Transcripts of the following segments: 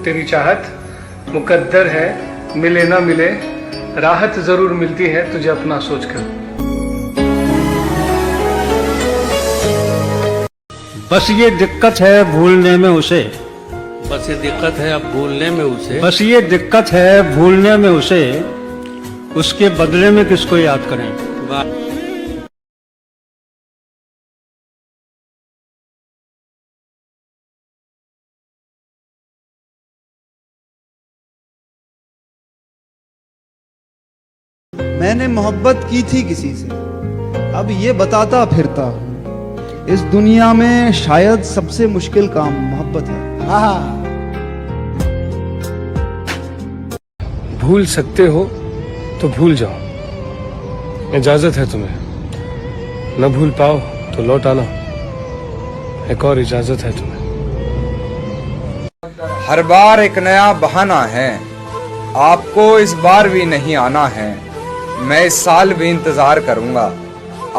तेरी चाहत मुकद्दर है, मिले ना मिले राहत जरूर मिलती है तुझे अपना सोचकर। बस ये दिक्कत है भूलने में उसे, बस ये दिक्कत है अब भूलने में उसे, बस ये दिक्कत है भूलने में उसे, उसके बदले में किसको याद करें। मैंने मोहब्बत की थी किसी से, अब ये बताता फिरता हूँ, इस दुनिया में शायद सबसे मुश्किल काम मोहब्बत है। भूल सकते हो तो भूल जाओ, इजाजत है तुम्हें, न भूल पाओ तो लौट आना, एक और इजाजत है तुम्हें। हर बार एक नया बहाना है, आपको इस बार भी नहीं आना है, मैं इस साल भी इंतजार करूंगा,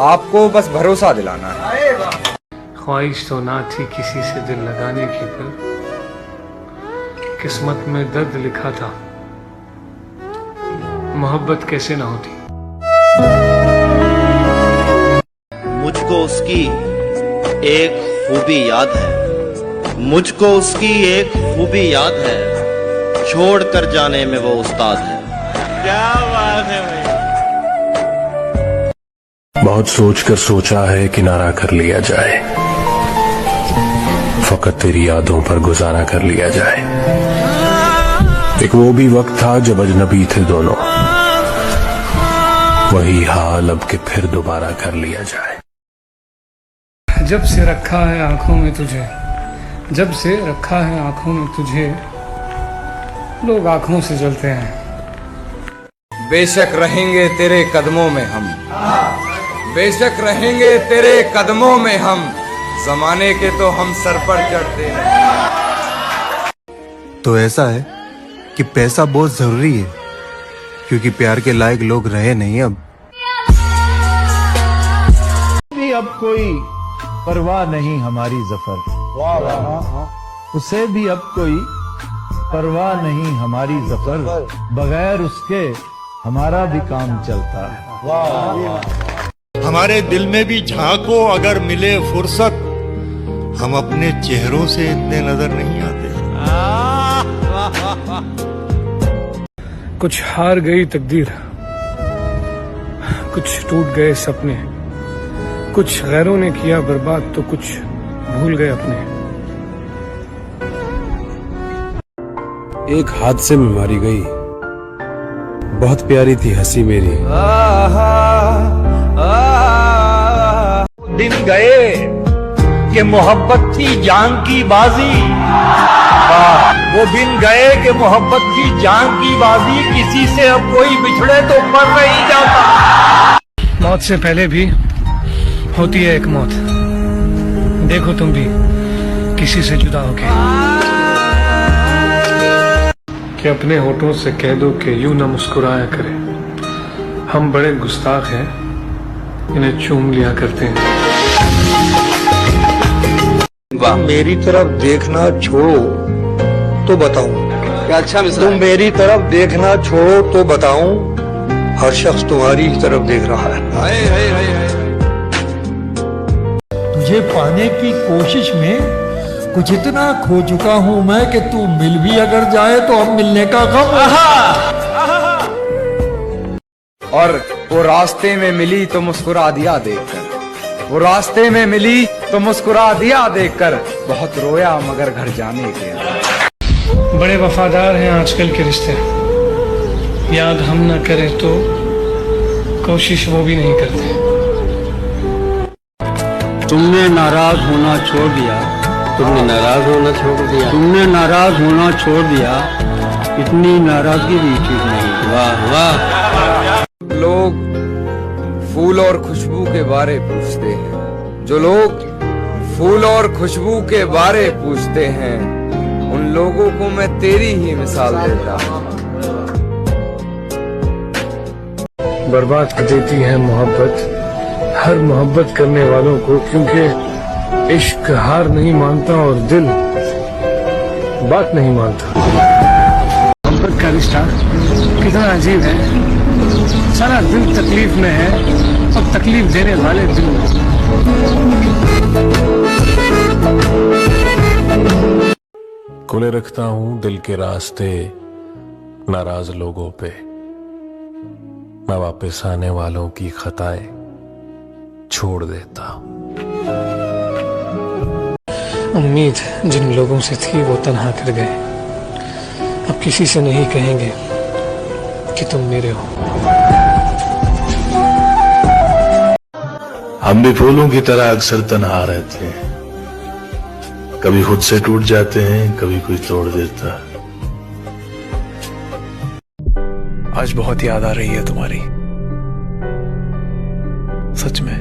आपको बस भरोसा दिलाना है। ख्वाहिश तो ना थी किसी से दिल लगाने की, पर किस्मत में दर्द लिखा था, मोहब्बत कैसे ना होती। मुझको उसकी एक खूबी याद है, मुझको उसकी एक खूबी याद है, छोड़ कर जाने में वो उस्ताद है। क्या बात है भाई। बहुत सोचकर सोचा है किनारा कर लिया जाए, फकत तेरी यादों पर गुजारा कर लिया जाए। एक वो भी वक्त था जब अजनबी थे दोनों, वही हाल अब के फिर दोबारा कर लिया जाए। जब से रखा है आंखों में तुझे, जब से रखा है आंखों में तुझे, लोग आंखों से जलते हैं। बेशक रहेंगे तेरे कदमों में हम, बेशक रहेंगे तेरे कदमों में हम, जमाने के तो हम सर पर चढ़ते हैं। तो ऐसा है कि पैसा बहुत जरूरी है, क्योंकि प्यार के लायक लोग रहे नहीं अब। भी अब कोई परवाह नहीं हमारी जफर, उसे भी अब कोई परवाह नहीं हमारी जफर, बगैर उसके हमारा भी काम चलता है। हमारे दिल में भी झांको अगर मिले फुर्सत, हम अपने चेहरों से इतने नजर नहीं आते। कुछ हार गई तकदीर, कुछ टूट गए सपने, कुछ गैरों ने किया बर्बाद तो कुछ भूल गए अपने। एक हादसे में मारी गई, बहुत प्यारी थी हंसी मेरी। दिन गए कि मोहब्बत थी जान की बाजी, वो दिन गए कि मोहब्बत थी जान की बाजी, किसी से अब कोई बिछड़े तो मर नहीं जाता। मौत से पहले भी होती है एक मौत, देखो तुम भी किसी से जुदा होके, कि अपने होठों से कह दो कि यूं ना मुस्कुराया करे, हम बड़े गुस्ताख हैं, इन्हें चूम लिया करते हैं। मेरी तरफ देखना छोड़ो तो बताऊं, अच्छा तुम मेरी तरफ देखना छोड़ो तो बताऊं, हर शख्स तुम्हारी ही तरफ देख रहा है। तुझे पाने की कोशिश में कुछ इतना खो चुका हूं मैं कि तू मिल भी अगर जाए तो अब मिलने का गम। और वो रास्ते में मिली तो मुस्कुरा दिया देखकर, वो रास्ते में मिली तो मुस्कुरा दिया देखकर, बहुत रोया मगर घर जाने के। बड़े वफादार हैं आजकल के रिश्ते, याद हम न करें तो कोशिश वो भी नहीं करते। तुमने नाराज होना छोड़ दिया, तुमने नाराज होना छोड़ दिया, तुमने नाराज होना छोड़ दिया, इतनी नाराजगी भी ठीक नहीं। वाह वाह। लोग फूल और खुशबू के बारे पूछते हैं, जो लोग फूल और खुशबू के बारे पूछते हैं, उन लोगों को मैं तेरी ही मिसाल देता हूँ। बर्बाद कर देती है मोहब्बत हर मोहब्बत करने वालों को, क्योंकि इश्क हार नहीं मानता और दिल बात नहीं मानता। मोहब्बत का रिश्ता कितना अजीब है। सारा दिल तकलीफ में है और तकलीफ देने वाले दिल में। खुले रखता हूं दिल के रास्ते नाराज लोगों पे। मैं वापस आने वालों की खताएं छोड़ देता हूं। उम्मीद जिन लोगों से थी वो तन्हा कर गए। अब किसी से नहीं कहेंगे कि तुम मेरे हो। हम भी फूलों की तरह अक्सर तन्हा रहते हैं। कभी खुद से टूट जाते हैं, कभी कोई तोड़ देता। आज बहुत याद आ रही है तुम्हारी, सच में।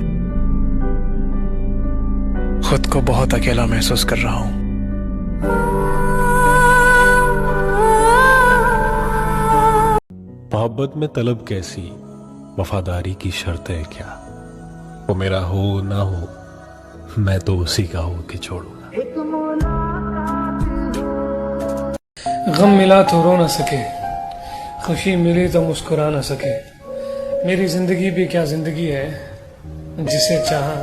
खुद को बहुत अकेला महसूस कर रहा हूं। मोहब्बत में तलब कैसी, वफादारी की शर्त है क्या। वो मेरा हो ना हो, मैं तो उसी का हो के छोड़ूंगा। गम मिला तो रो न सके, खुशी मिली तो मुस्कुरा न सके। मेरी जिंदगी भी क्या जिंदगी है, जिसे चाहा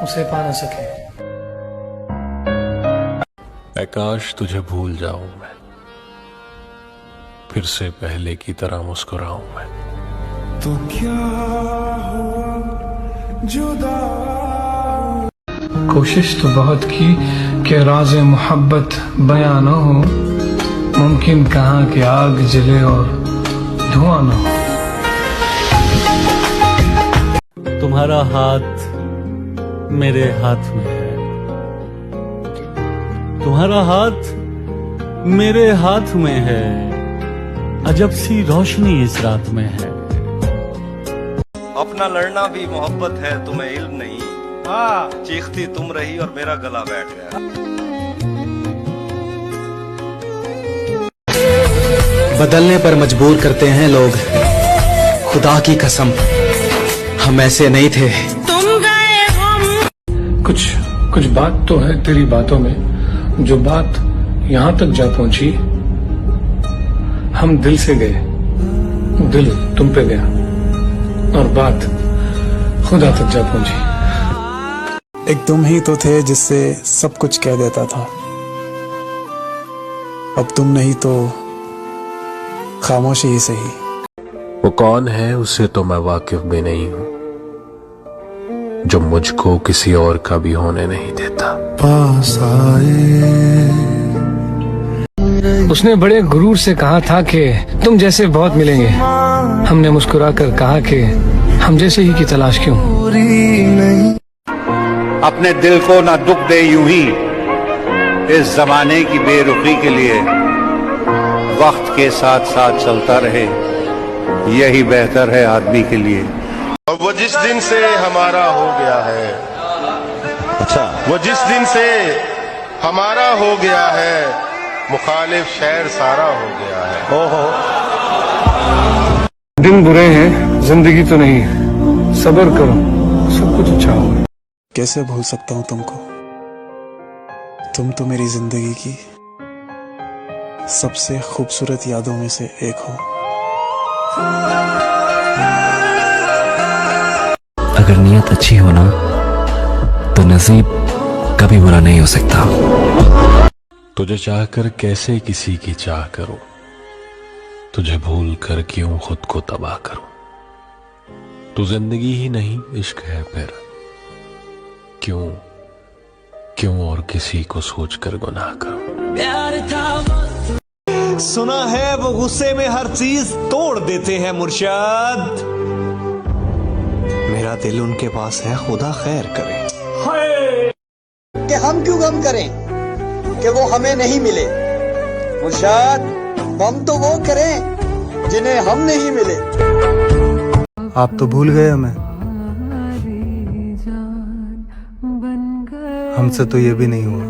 उसे पा न सके। काश तुझे भूल जाऊं मैं, फिर से पहले की तरह मुस्कुराऊं मैं। तो क्या हुआ जुदा। कोशिश तो बहुत की कि राज़े मोहब्बत बयां न हो। मुमकिन कहाँ कि आग जले और धुआं न हो। तुम्हारा हाथ मेरे हाथ में है, तुम्हारा हाथ मेरे हाथ में है। अजब सी रोशनी इस रात में है। अपना लड़ना भी मोहब्बत है, तुम्हें इल्म नहीं। चीखती तुम रही और मेरा गला बैठ गया। बदलने पर मजबूर करते हैं लोग, खुदा की कसम हम ऐसे नहीं थे। तुम गए हम। कुछ बात तो है तेरी बातों में, जो बात यहाँ तक जा पहुंची। हम दिल से गए, दिल तुम पे गया और बात खुदा तक जा पहुंची। एक तुम ही तो थे जिससे सब कुछ कह देता था। अब तुम नहीं तो खामोशी ही सही। वो कौन है उससे तो मैं वाकिफ भी नहीं हूं, जो मुझको किसी और का भी होने नहीं देता। पास आए उसने बड़े गुरूर से कहा था कि तुम जैसे बहुत मिलेंगे। हमने मुस्कुरा कर कहा कि हम जैसे ही की तलाश क्यों। अपने दिल को ना दुख दे यूं ही, इस जमाने की बेरुखी के लिए वक्त के साथ साथ चलता रहे, यही बेहतर है आदमी के लिए। और वो जिस दिन से हमारा हो गया है, अच्छा, वो जिस दिन से हमारा हो गया है, मुखालिफ शहर सारा हो गया है। ओहो, दिन बुरे हैं, जिंदगी तो नहीं। सब्र करो, सब कुछ अच्छा होगा। कैसे भूल सकता हूं तुमको, तुम तो मेरी जिंदगी की सबसे खूबसूरत यादों में से एक हो। अगर नीयत अच्छी हो ना तो नसीब कभी बुरा नहीं हो सकता। तुझे चाहकर कैसे किसी की चाह करूं, तुझे भूल कर क्यों खुद को तबाह करूं। तू जिंदगी ही नहीं इश्क है फिर, क्यों क्यों और किसी को सोचकर गुनाह करूं। सुना है वो गुस्से में हर चीज तोड़ देते हैं मुर्शिद। मेरा दिल उनके पास है, खुदा खैर करे। कि हम क्यों गम करें कि वो हमें नहीं मिले। मुर्शिद, गम तो वो करें जिन्हें हम नहीं मिले। आप तो भूल गए हमें, हमसे तो ये भी नहीं हुआ।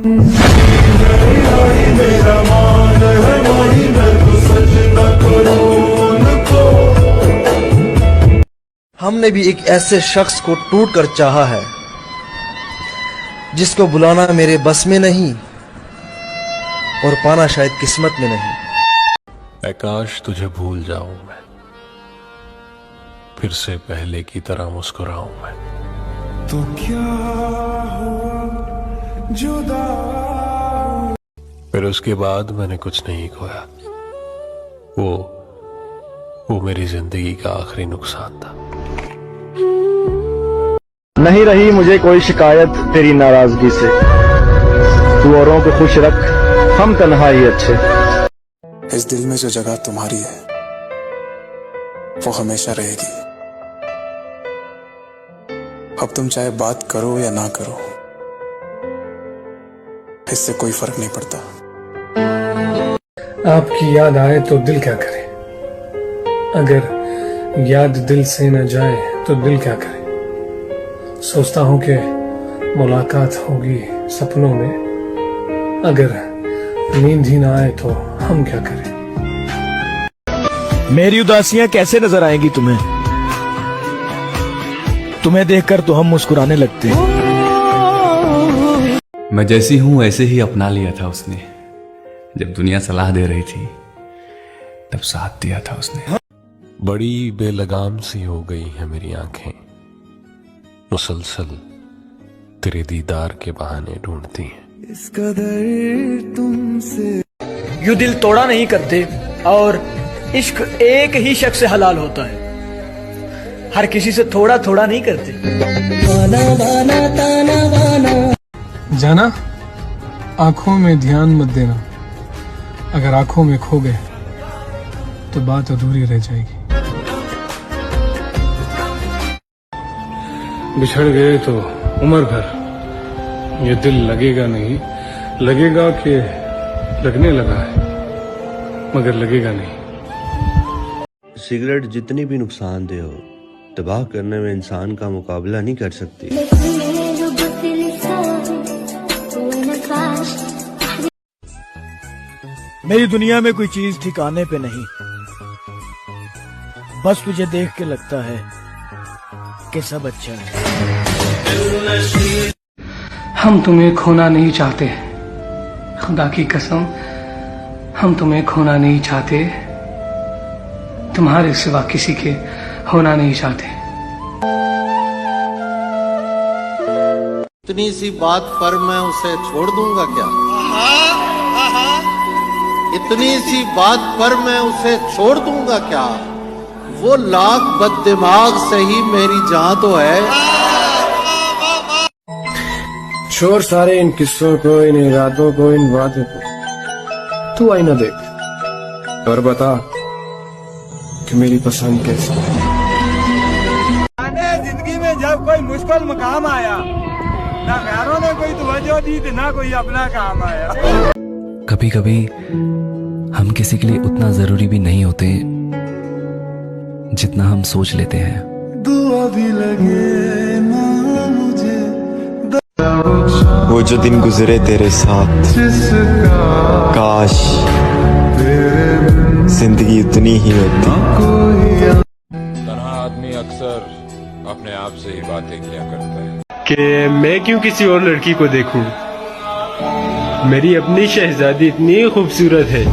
हमने भी एक ऐसे शख्स को टूट कर चाहा है जिसको बुलाना मेरे बस में नहीं, और पाना शायद किस्मत में नहीं। काश तुझे भूल जाऊं मैं, फिर से पहले की तरह मुस्कुराऊं मैं। तो क्या हुआ जुदा, फिर उसके बाद मैंने कुछ नहीं खोया। वो मेरी जिंदगी का आखिरी नुकसान था। नहीं रही मुझे कोई शिकायत तेरी नाराजगी से, तू औरों को खुश रख, हम तन्हा ही अच्छे। इस दिल में जो जगह तुम्हारी है वो हमेशा रहेगी। अब तुम चाहे बात करो या ना करो, इससे कोई फर्क नहीं पड़ता। आपकी याद आए तो दिल क्या करे, अगर याद दिल से न जाए तो दिल क्या करे। सोचता हूं कि मुलाकात होगी सपनों में, अगर नींद ही ना आए तो हम क्या करें। मेरी उदासियां कैसे नजर आएंगी तुम्हें? तुम्हें देखकर तो हम मुस्कुराने लगते हैं। मैं जैसी हूं ऐसे ही अपना लिया था उसने। जब दुनिया सलाह दे रही थी तब साथ दिया था उसने। बड़ी बेलगाम सी हो गई है मेरी आंखें, मुसलसल तेरे दीदार के बहाने ढूंढती हैं। इस कदर तुमसे यूं दिल तोड़ा नहीं करते, और इश्क एक ही शख्स से हलाल होता है, हर किसी से थोड़ा थोड़ा नहीं करते। जाना, आंखों में ध्यान मत देना, अगर आंखों में खो गए तो बात अधूरी रह जाएगी। बिछड़ गए तो उम्र भर ये दिल लगेगा नहीं, लगेगा कि लगने लगा है मगर लगेगा नहीं। सिगरेट जितनी भी नुकसानदेह हो, तबाह करने में इंसान का मुकाबला नहीं कर सकती। मेरी दुनिया में कोई चीज ठिकाने पे नहीं, बस तुझे देख के लगता है कि सब अच्छा है। हम तुम्हें खोना नहीं चाहते, खुदा की कसम हम तुम्हें खोना नहीं चाहते, तुम्हारे सिवा किसी के होना नहीं चाहते। इतनी सी बात पर मैं उसे छोड़ दूंगा क्या? इतनी सी बात पर मैं उसे छोड़ दूंगा क्या? वो लाख बददिमाग सही मेरी जान तो है। छोड़ सारे इन किस्सों को, इन इरादों को, इन वादों को। तू आईना देख और बता कि मेरी पसंद कैसी है। जिंदगी में जब कोई मुश्किल मकाम आया, ना घरों ने कोई तवज्जो दी थी, ना कोई अपना काम आया। कभी कभी हम किसी के लिए उतना जरूरी भी नहीं होते जितना हम सोच लेते हैं। दुआ भी लगे ना मुझे, वो जो दिन गुजरे तेरे साथ, काश जिंदगी उतनी ही होती। तन्हा आदमी अक्सर अपने आप से ही बातें किया करता है कि मैं क्यों किसी और लड़की को देखूं, मेरी अपनी शहजादी इतनी खूबसूरत है।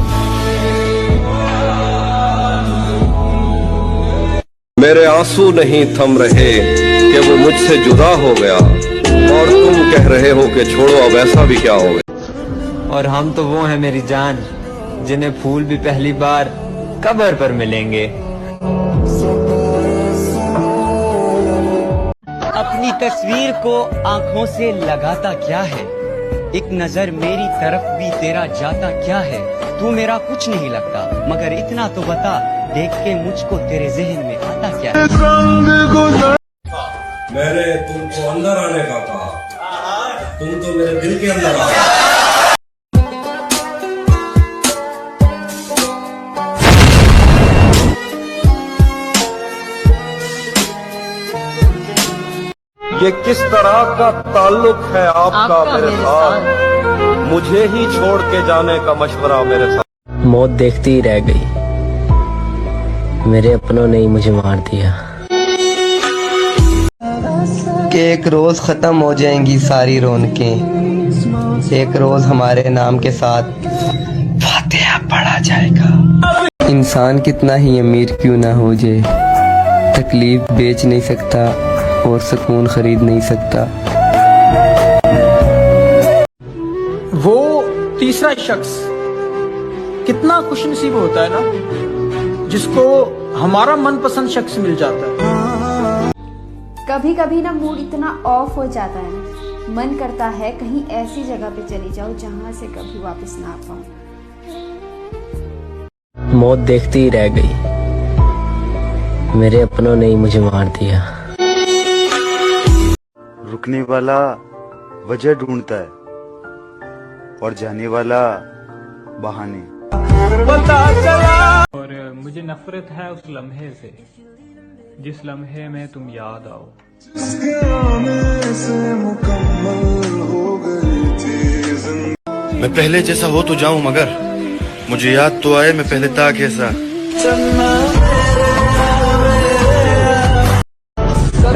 मेरे आंसू नहीं थम रहे कि वो मुझसे जुदा हो गया, और तुम कह रहे हो कि छोड़ो अब ऐसा भी क्या हो गया। और हम तो वो हैं मेरी जान, जिन्हें फूल भी पहली बार कब्र पर मिलेंगे। अपनी तस्वीर को आंखों से लगाता क्या है, एक नजर मेरी तरफ भी तेरा जाता क्या है। तू मेरा कुछ नहीं लगता, मगर इतना तो बता, देख के मुझको तेरे जहन में आता क्या है। मैंने तुमको अंदर आने का कहा, तुम तो मेरे दिल के अंदर आ गए। ये किस तरह का ताल्लुक है आपका मेरे साथ, मुझे ही छोड़ के जाने का मशवरा मेरे साथ। मौत देखती ही रह गई, मेरे अपनों ने ही मुझे मार दिया। कि एक रोज खत्म हो जाएंगी सारी रौनकें, एक रोज हमारे नाम के साथ फातिहा पढ़ा जाएगा। इंसान कितना ही अमीर क्यों ना हो जाए, तकलीफ बेच नहीं सकता और सुकून खरीद नहीं सकता। वो तीसरा शख्स कितना खुशनसीब होता है ना, जिसको हमारा मनपसंद शख्स मिल जाता है। कभी कभी ना मूड इतना ऑफ हो जाता है ना, मन करता है कहीं ऐसी जगह पे चली जाओ जहां से कभी वापस ना आ पाऊं। मौत देखती ही रह गई, मेरे अपनों ने ही मुझे मार दिया। रुकने वाला वजह ढूंढता है और जाने वाला बहाने। और मुझे नफरत है उस लम्हे से जिस लम्हे में तुम याद आओ। मैं पहले जैसा हो तो जाऊं, मगर मुझे याद तो आए मैं पहले था कैसा।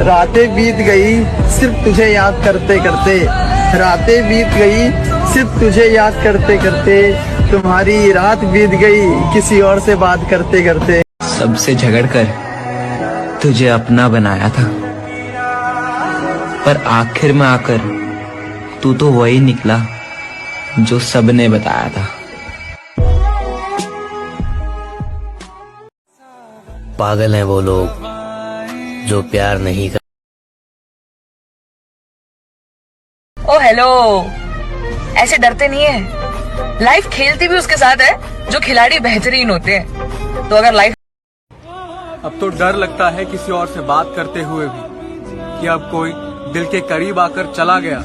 रातें बीत गई सिर्फ तुझे याद करते करते, रातें बीत गई सिर्फ तुझे याद करते करते, तुम्हारी रात बीत गई किसी और से बात करते करते। सबसे झगड़कर तुझे अपना बनाया था, पर आखिर में आकर तू तो वही निकला जो सबने बताया था। पागल हैं वो लोग जो प्यार नहीं कर। ओ हेलो, ऐसे डरते नहीं है, लाइफ खेलती भी उसके साथ है जो खिलाड़ी बेहतरीन होते हैं। तो अगर लाइफ अब तो डर लगता है किसी और से बात करते हुए भी, कि अब कोई दिल के करीब आकर चला गया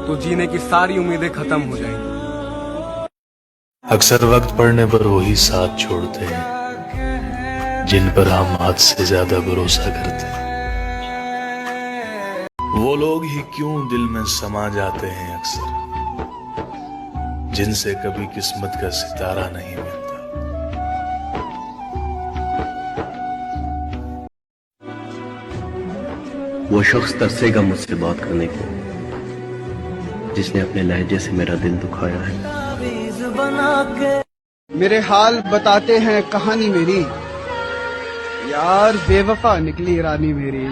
तो जीने की सारी उम्मीदें खत्म हो जाएंगी। अक्सर वक्त पड़ने पर वही साथ छोड़ते हैं जिन पर हम हद से ज्यादा भरोसा करते हैं। वो लोग ही क्यों दिल में समा जाते हैं अक्सर, जिनसे कभी किस्मत का सितारा नहीं मिलता। वो शख्स तरसेगा मुझसे बात करने को, जिसने अपने लहजे से मेरा दिल दुखाया है। मेरे हाल बताते हैं कहानी मेरी, यार बेवफा निकली रानी मेरी।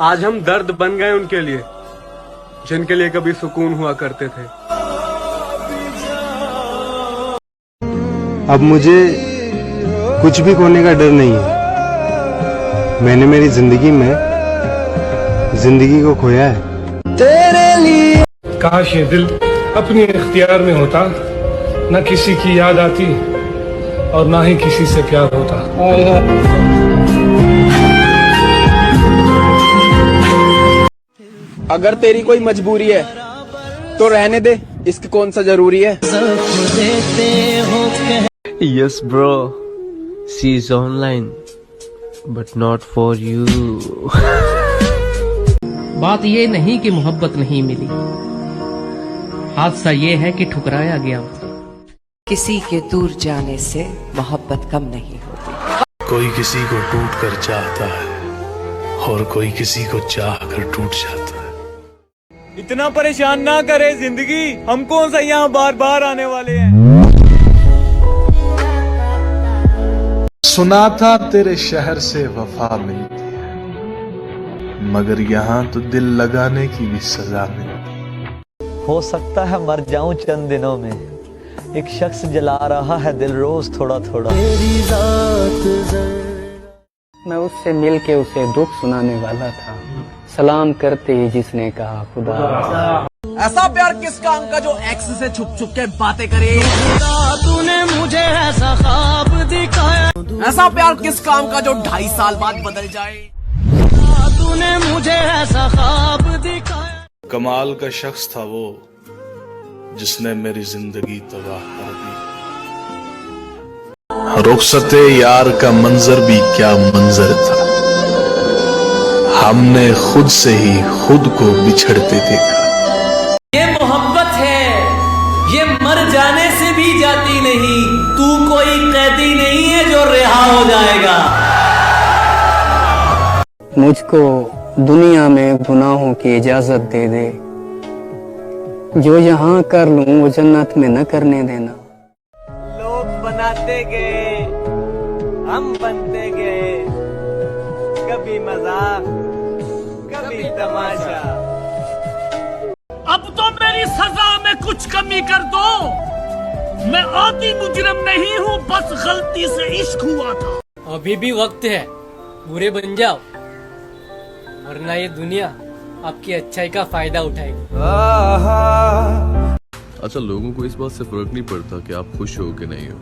आज हम दर्द बन गए उनके लिए जिनके लिए कभी सुकून हुआ करते थे। अब मुझे कुछ भी खोने का डर नहीं है। मैंने मेरी जिंदगी को खोया है तेरे लिए। काश ये दिल अपने इख्तियार में होता, न किसी की याद आती और ना ही किसी से प्यार होता। अगर तेरी कोई मजबूरी है तो रहने दे, इश्क कौन सा जरूरी है। Yes bro, she is online but not for you. बात ये नहीं कि मोहब्बत नहीं मिली, हादसा ये है कि ठुकराया गया। किसी के दूर जाने से मोहब्बत कम नहीं होती। कोई किसी को टूट कर चाहता है और कोई किसी को चाह कर टूट जाता है। इतना परेशान ना करे जिंदगी, हम कौन सा यहाँ बार बार आने वाले हैं। सुना था तेरे शहर से वफा मिलती है, मगर यहाँ तो दिल लगाने की भी सजा मिलती है। हो सकता है मर जाऊं चंद दिनों में, एक शख्स जला रहा है दिल रोज थोड़ा थोड़ा। मैं उससे मिल के उसे दुख सुनाने वाला था, सलाम करते ही जिसने कहा खुदा। ऐसा प्यार किस काम का जो एक्स से छुप छुप के बातें करे। तूने मुझे ऐसा ख्वाब दिखाया। ऐसा प्यार किस काम का जो 2.5 साल बाद बदल जाए। तूने मुझे ऐसा ख्वाब दिखाया। कमाल का शख्स था वो जिसने मेरी जिंदगी तबाह कर दी। रुखसते यार का मंजर भी क्या मंजर था, हमने खुद से ही खुद को बिछड़ते देखा। ये मोहब्बत है, ये मर जाने से भी जाती नहीं। तू कोई कैदी नहीं है जो रिहा हो जाएगा। मुझको दुनिया में गुनाहों की इजाजत दे दे, जो यहाँ कर लूं वो जन्नत में न करने देना। लोग बनाते गए, हम बनते गए, कभी मजाक, कभी तमाशा। अब तो मेरी सजा में कुछ कमी कर दो। मैं आदि मुजरिम नहीं हूँ, बस गलती से इश्क हुआ था। अभी भी वक्त है, बुरे बन जाओ, वरना ये दुनिया आपकी अच्छाई का फायदा उठाएगी। अच्छा, लोगों को इस बात से फर्क नहीं पड़ता कि आप खुश हो कि नहीं हो,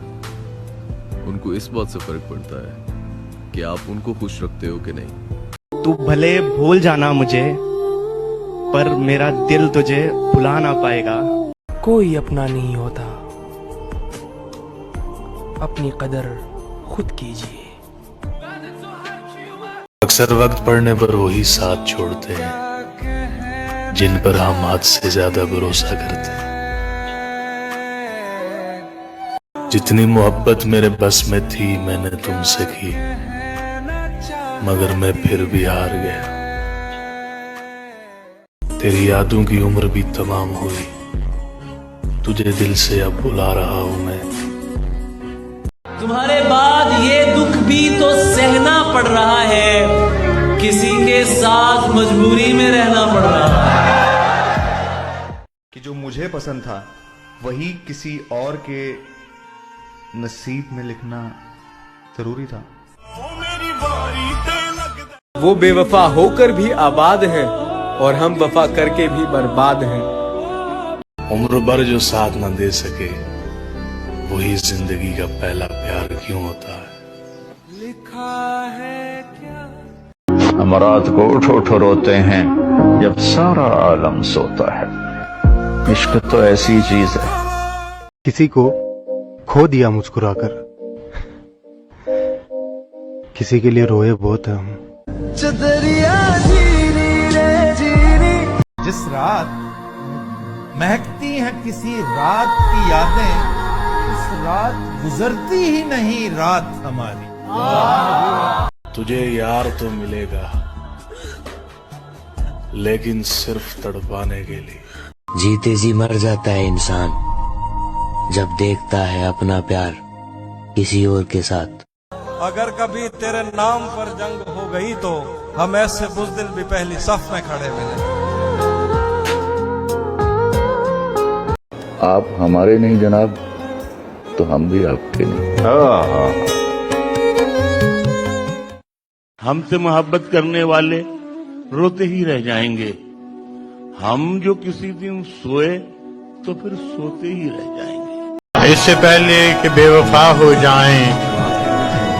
उनको इस बात से फर्क पड़ता है कि आप उनको खुश रखते हो कि नहीं। तू भले भूल जाना मुझे, पर मेरा दिल तुझे भुला ना पाएगा। कोई अपना नहीं होता, अपनी कदर खुद कीजिए। अक्सर वक्त पड़ने पर वही साथ छोड़ते हैं जिन पर हम हद से ज्यादा भरोसा करते हैं। जितनी मोहब्बत मेरे बस में थी मैंने तुमसे की, मगर मैं फिर भी हार गया। तेरी यादों की उम्र भी तमाम हुई, तुझे दिल से अब बुला रहा हूं मैं। तुम्हारे बाद ये दुख भी तो सहना पड़ रहा है, किसी के साथ मजबूरी में रहना पड़ रहा है। कि जो मुझे पसंद था वही किसी और के नसीब में लिखना जरूरी था। वो बेवफा होकर भी आबाद हैं और हम वफा करके भी बर्बाद हैं। उम्र भर जो साथ न दे सके वही जिंदगी का पहला प्यार क्यों होता है। लिखा है क्या? हम रात को उठ उठ रोते हैं जब सारा आलम सोता है। इश्क तो ऐसी चीज है। किसी को खो दिया मुस्कुराकर, किसी के लिए रोए बहुत है हम। जिस रात महकती हैं किसी रात की यादें, उस रात गुजरती ही नहीं रात हमारी। तुझे यार तो मिलेगा लेकिन सिर्फ तड़पाने के लिए। जीते जी मर जाता है इंसान जब देखता है अपना प्यार किसी और के साथ। अगर कभी तेरे नाम पर जंग हो गई तो हम ऐसे बुज़दिल भी पहली सफ में खड़े मिले। आप हमारे नहीं जनाब, तो हम भी आपके नहीं। हमसे मोहब्बत करने वाले रोते ही रह जाएंगे, हम जो किसी दिन सोए तो फिर सोते ही रह जाएंगे। इससे पहले कि बेवफा हो जाएं,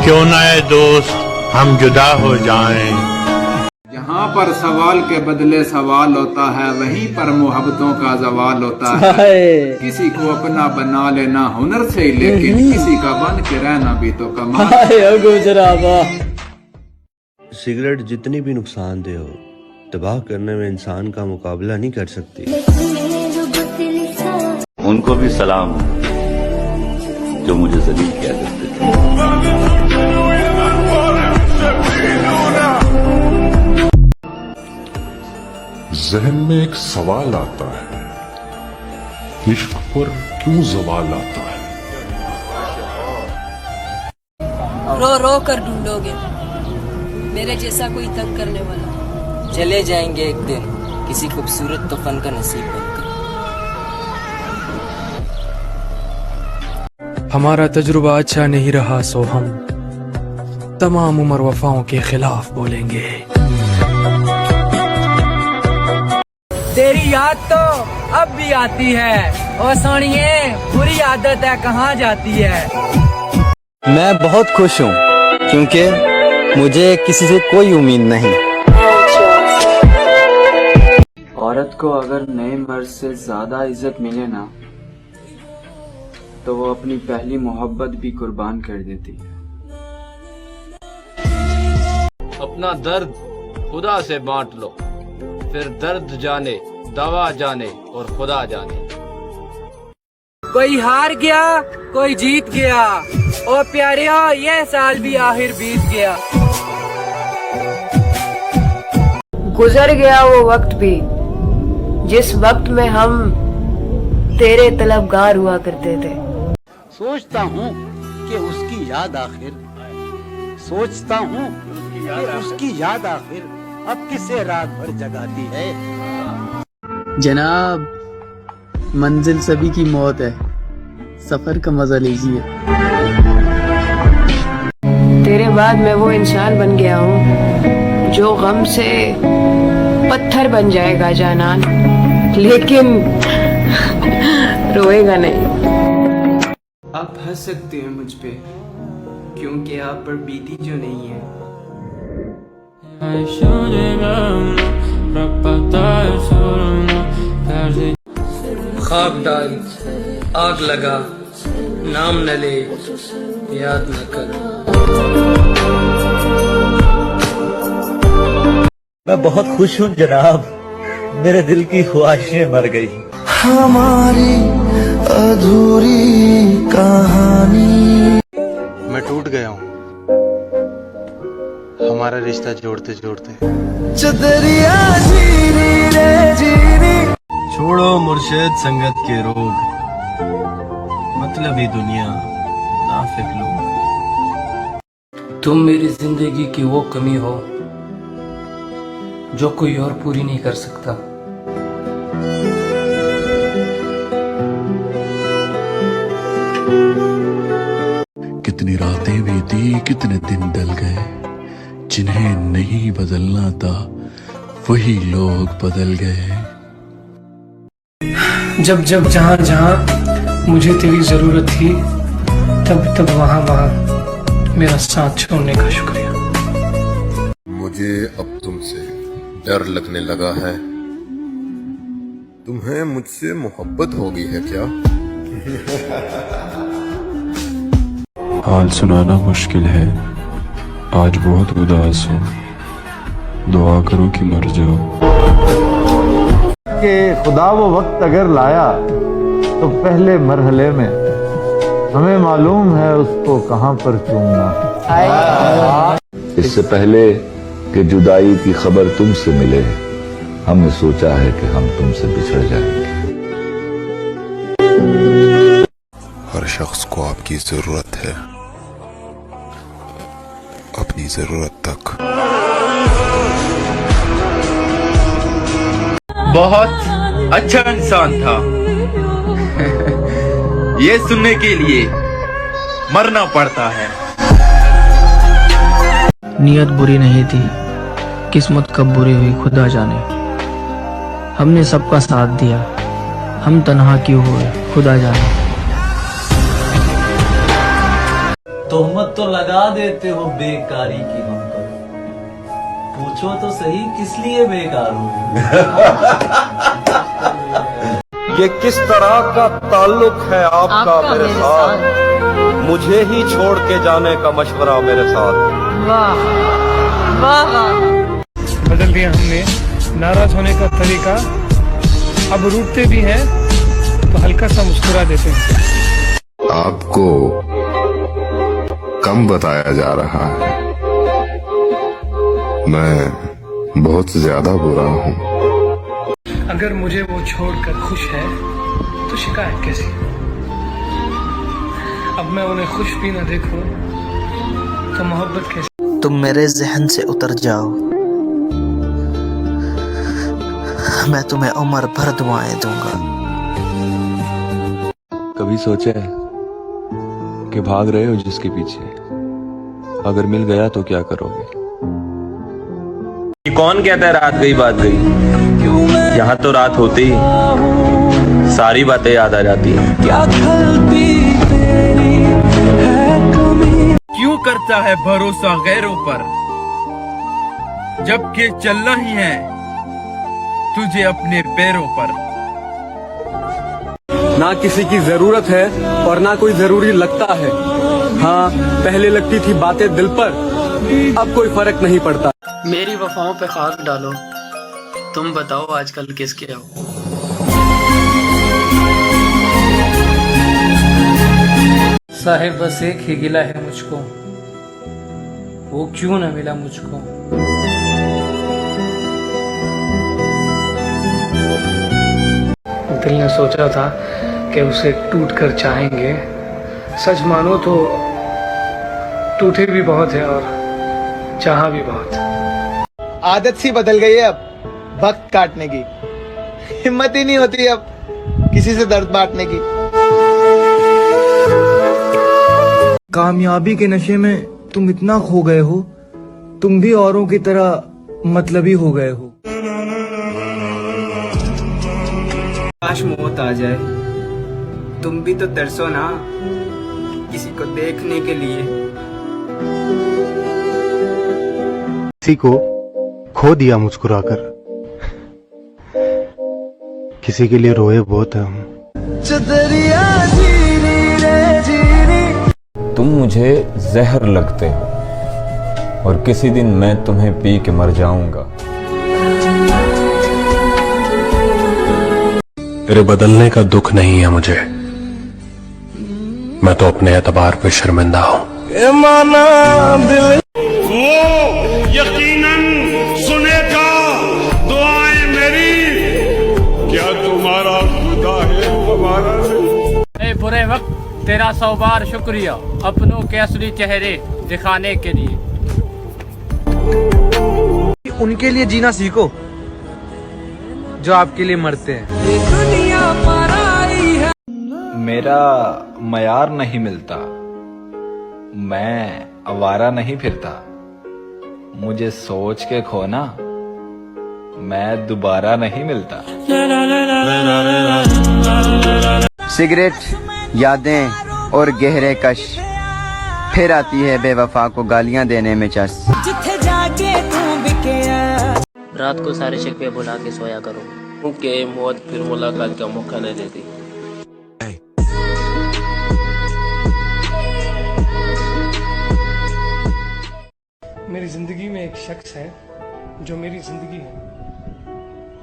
क्यों ना ए दोस्त हम जुदा हो जाएं। यहाँ पर सवाल के बदले सवाल होता है, वहीं पर मोहब्बतों का जवाल होता है। किसी को अपना बना लेना हुनर से, लेकिन किसी का बन के रहना भी तो कमाल। सिगरेट जितनी भी नुकसानदेह हो, तबाह करने में इंसान का मुकाबला नहीं कर सकती। उनको भी सलाम जो मुझे जलील किया करते थे। जहन में एक सवाल आता है, इश्क पर क्यों जवाल आता है। रो रो कर ढूंढोगे मेरे जैसा कोई तंग करने वाला। चले जाएंगे एक दिन किसी खूबसूरत तूफान का नसीब बनकर। हमारा तजुर्बा अच्छा नहीं रहा, सो हम तमाम उम्र वफाओं के खिलाफ बोलेंगे। तेरी याद तो अब भी आती है, और सोनिए बुरी आदत है कहाँ जाती है। मैं बहुत खुश हूँ क्योंकि मुझे किसी से कोई उम्मीद नहीं। औरत को अगर नए मर्द से ज्यादा इज्जत मिले ना, तो वो अपनी पहली मोहब्बत भी कुर्बान कर देती है। अपना दर्द खुदा से बांट लो, फिर दर्द जाने, दवा जाने और खुदा जाने। कोई हार गया, कोई जीत गया, और प्यारियों ये साल भी आखिर बीत गया। गुजर गया वो वक्त भी जिस वक्त में हम तेरे तलबगार हुआ करते थे। सोचता हूँ कि उसकी याद आखिर अब किसे रात भर जगाती है। जनाब, मंजिल सभी की मौत है, सफर का मजा लीजिए। तेरे बाद मैं वो इंसान बन गया हूँ जो गम से पत्थर बन जाएगा जानान, लेकिन रोएगा नहीं। आप हंस सकते हैं मुझ पे, क्योंकि आप पर बीती जो नहीं है। खाक डाल, आग लगा, नाम न ले, याद न कर। मैं बहुत खुश हूँ जनाब, मेरे दिल की ख्वाहिशें मर गई। हमारी अधूरी कहानी। मैं टूट गया हूँ हमारा रिश्ता जोड़ते जोड़ते। चदरिया जीनी रे जीनी। छोड़ो मुर्शिद संगत के रोग, मतलबी दुनिया मुनाफिक लोग। तुम मेरी जिंदगी की वो कमी हो जो कोई और पूरी नहीं कर सकता। कितनी रातें बीती, कितने दिन डल गए, जिन्हें नहीं बदलना था वही लोग बदल गए। जब जब जहाँ जहाँ मुझे तेरी जरूरत थी, तब तब वहाँ वहाँ मेरा साथ छोड़ने का शुक्रिया। मुझे अब तुमसे डर लगने लगा है। तुम्हें मुझसे मोहब्बत हो गई है क्या? हाल सुनाना मुश्किल है, आज बहुत उदास हूँ, दुआ करो कि मर जाओ। कि खुदा वो वक्त अगर लाया तो पहले मरहले में हमें मालूम है उसको कहाँ पर चूमना। इससे पहले कि जुदाई की खबर तुमसे मिले, हमने सोचा है कि हम तुमसे बिछड़ जाएंगे। हर शख्स को आपकी जरूरत है, अपनी जरूरत तक। बहुत अच्छा इंसान था। ये सुनने के लिए मरना पड़ता है। नियत बुरी नहीं थी, किस्मत कब बुरी हुई खुदा जाने। हमने सबका साथ दिया, हम तन्हा क्यों हुए खुदा जाने। तोहमत तो लगा देते हो बेकारी की हम पर, पूछो तो सही किस लिए बेकार हुए। ये किस तरह का ताल्लुक है आपका मेरे साथ, मुझे ही छोड़ के जाने का मशवरा मेरे साथ। वाह वाह वाह। बदल दिया हमने नाराज होने का तरीका, अब रूठते भी हैं तो हल्का सा मुस्कुरा देते हैं। आपको कम बताया जा रहा है, मैं बहुत ज्यादा बुरा हूँ। अगर मुझे वो छोड़कर खुश है तो शिकायत कैसी। अब मैं उन्हें खुश भी ना देखूं तो मोहब्बत कैसी। तुम मेरे जहन से उतर जाओ, मैं तुम्हें उम्र भर दुआएं दूंगा। कभी सोचा है कि भाग रहे हो जिसके पीछे, अगर मिल गया तो क्या करोगे? कौन कहता है रात गई बात गई? यहाँ तो रात होती ही सारी बातें याद आ जाती हैं। क्यों करता है भरोसा गैरों पर, जबकि चलना ही है तुझे अपने पैरों पर। ना किसी की जरूरत है और ना कोई जरूरी लगता है। हाँ, पहले लगती थी बातें दिल पर, अब कोई फर्क नहीं पड़ता। मेरी वफाओं पे खाक डालो, तुम बताओ आजकल किसके हो। साहिब बस एक ही गिला है मुझको, वो क्यों न मिला मुझको। दिल ने सोचा था कि उसे टूट कर चाहेंगे, सच मानो तो टूटे भी बहुत है और चाहा भी बहुत। आदत सी बदल गई है अब वक्त काटने की, हिम्मत ही नहीं होती अब किसी से दर्द बांटने की। कामयाबी के नशे में तुम इतना खो गए हो, तुम भी औरों की तरह मतलबी हो गए हो। काश मौत आ जाए, तुम भी तो तरसो ना किसी को देखने के लिए। किसी को खो दिया मुस्कुराकर, किसी के लिए रोए बहुत है हम। तुम मुझे जहर लगते हो और किसी दिन मैं तुम्हें पी के मर जाऊंगा। तेरे बदलने का दुख नहीं है मुझे, मैं तो अपने एतबार पे शर्मिंदा हूँ। यकीनन सुनेगा दुआएं मेरी, क्या तुम्हारा खुदा है हमारा नहीं। बुरे वक्त तेरा 100 बार शुक्रिया अपनों के असली चेहरे दिखाने के लिए। उनके लिए जीना सीखो जो आपके लिए मरते हैं। मेरा मयार नहीं मिलता, मैं आवारा नहीं फिरता, मुझे सोच के खोना मैं दोबारा नहीं मिलता। सिगरेट, यादें और गहरे कश, फिर आती है बेवफा को गालियां देने में चस। रात को सारे शिकवे भुला के सोया करो, क्योंकि मौत फिर मुलाकात का मौका नहीं देती। मेरी जिंदगी में एक शख्स है जो मेरी जिंदगी है,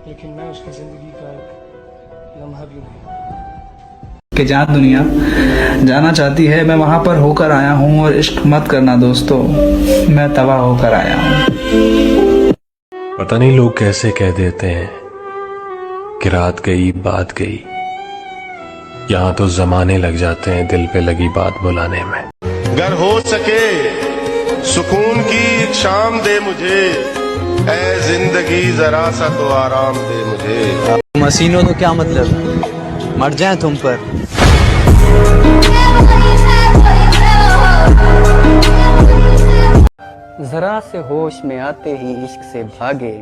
लेकिन मैं उसकी जिंदगी का एक लम्हा भी नहीं। कि जहाँ दुनिया जाना चाहती है मैं वहां पर होकर आया हूँ, और इश्क मत करना दोस्तों, मैं तबाह होकर आया हूँ। पता नहीं लोग कैसे कह देते हैं कि रात गई बात गई, यहाँ तो जमाने लग जाते हैं दिल पे लगी बात बुलाने में। अगर हो सके सुकून की एक शाम दे मुझे, ऐ जिंदगी जरा सा तो आराम दे मुझे। मसीनों तो क्या मतलब, मर जाए तुम पर। जरा से होश में आते ही इश्क से भागे,